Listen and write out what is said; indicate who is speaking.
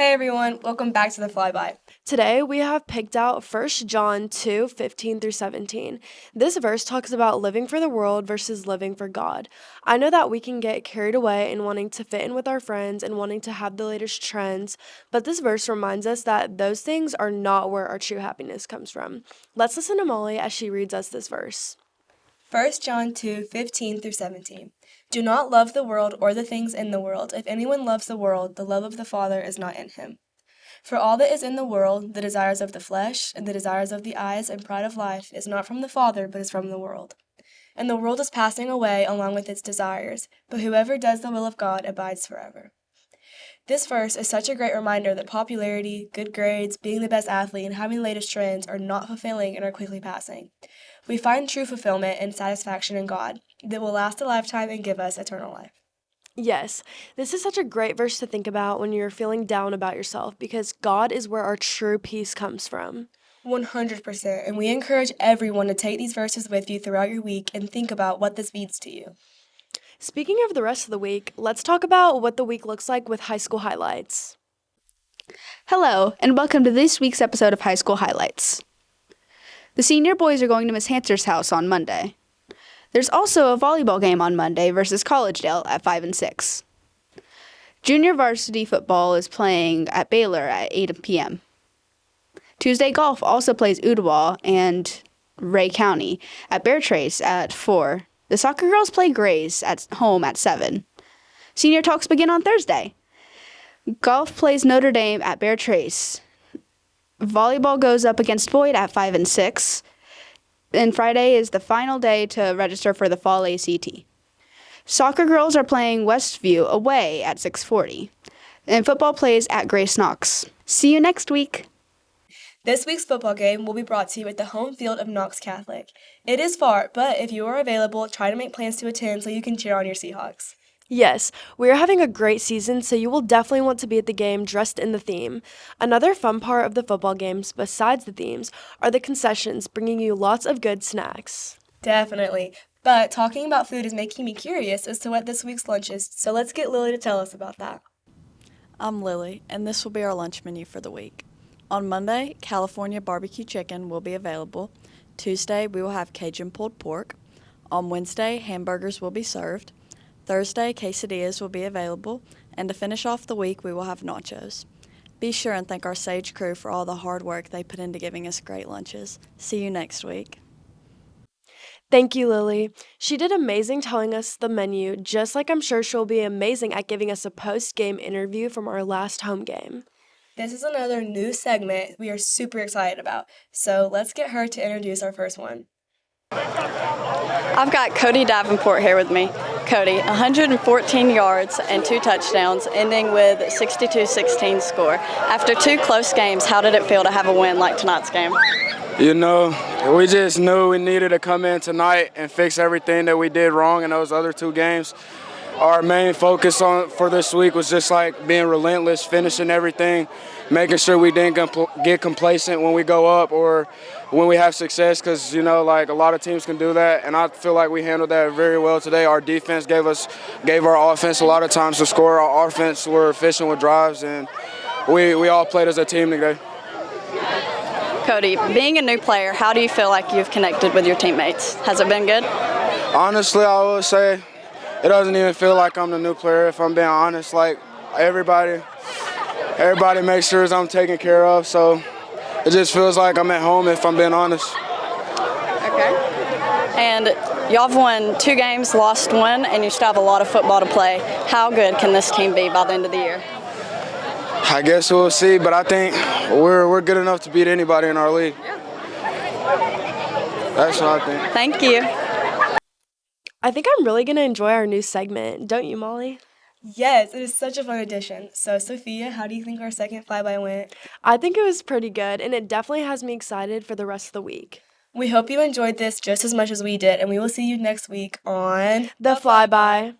Speaker 1: Hey everyone, welcome back to the Flyby.
Speaker 2: Today we have picked out 1 John 2:15 through 17. This verse talks about living for the world versus living for God. I know that we can get carried away in wanting to fit in with our friends and wanting to have the latest trends, but this verse reminds us that those things are not where our true happiness comes from. Let's listen to Molly as she reads us this verse.
Speaker 1: 1 John 2:15 through 17. Do not love the world or the things in the world. If anyone loves the world, the love of the Father is not in him. For all that is in the world, the desires of the flesh, and the desires of the eyes, and pride of life, is not from the Father, but is from the world. And the world is passing away along with its desires, but whoever does the will of God abides forever. This verse is such a great reminder that popularity, good grades, being the best athlete, and having the latest trends are not fulfilling and are quickly passing. We find true fulfillment and satisfaction in God that will last a lifetime and give us eternal life.
Speaker 2: Yes, this is such a great verse to think about when you're feeling down about yourself because God is where our true peace comes from.
Speaker 1: 100%, and we encourage everyone to take these verses with you throughout your week and think about what this means to you.
Speaker 2: Speaking of the rest of the week, let's talk about what the week looks like with high school highlights.
Speaker 3: Hello, and welcome to this week's episode of High School Highlights. The senior boys are going to Miss Hanser's house on Monday. There's also a volleyball game on Monday versus Collegedale at 5 and 6. Junior varsity football is playing at Baylor at 8 p.m. Tuesday golf also plays Ottawa and Ray County at Bear Trace at 4. The soccer girls play Grays at home at 7. Senior talks begin on Thursday. Golf plays Notre Dame at Bear Trace. Volleyball goes up against Boyd at 5 and 6. And Friday is the final day to register for the fall ACT. Soccer girls are playing Westview away at 6:40. And football plays at Grace Knox. See you next week.
Speaker 1: This week's football game will be brought to you at the home field of Knox Catholic. It is far, but if you are available, try to make plans to attend so you can cheer on your Seahawks.
Speaker 2: Yes, we are having a great season, so you will definitely want to be at the game dressed in the theme. Another fun part of the football games, besides the themes, are the concessions, bringing you lots of good snacks.
Speaker 1: Definitely. But talking about food is making me curious as to what this week's lunch is, so let's get Lily to tell us about that.
Speaker 4: I'm Lily, and this will be our lunch menu for the week. On Monday, California barbecue chicken will be available. Tuesday, we will have Cajun pulled pork. On Wednesday, hamburgers will be served. Thursday, quesadillas will be available, and to finish off the week, we will have nachos. Be sure and thank our Sage crew for all the hard work they put into giving us great lunches. See you next week.
Speaker 2: Thank you, Lily. She did amazing telling us the menu, just like I'm sure she'll be amazing at giving us a post-game interview from our last home game.
Speaker 1: This is another new segment we are super excited about, so let's get her to introduce our first one.
Speaker 4: I've got Cody Davenport here with me. Cody, 114 yards and 2 touchdowns, ending with 62-16 score. After 2 close games, how did it feel to have a win like tonight's game?
Speaker 5: You know, we just knew we needed to come in tonight and fix everything that we did wrong in those other 2 games. Our main focus for this week was just like being relentless, finishing everything, making sure we didn't get complacent when we go up or when we have success, because, you know, like a lot of teams can do that, and I feel like we handled that very well today. Our defense gave our offense a lot of times to score. Our offense were efficient with drives, and we all played as a team today.
Speaker 4: Cody, being a new player, how do you feel like you've connected with your teammates? Has it been good?
Speaker 5: Honestly, I would say it doesn't even feel like I'm the new player, if I'm being honest. Like, everybody makes sure I'm taken care of, so it just feels like I'm at home, if I'm being honest.
Speaker 4: Okay. And y'all have won 2 games, lost 1, and you still have a lot of football to play. How good can this team be by the end of the year?
Speaker 5: I guess we'll see, but I think we're good enough to beat anybody in our league. That's what I think.
Speaker 4: Thank you.
Speaker 2: I think I'm really going to enjoy our new segment. Don't you, Molly?
Speaker 1: Yes, it is such a fun addition. So, Sophia, how do you think our second flyby went?
Speaker 2: I think it was pretty good, and it definitely has me excited for the rest of the week.
Speaker 1: We hope you enjoyed this just as much as we did, and we will see you next week on
Speaker 2: The Flyby.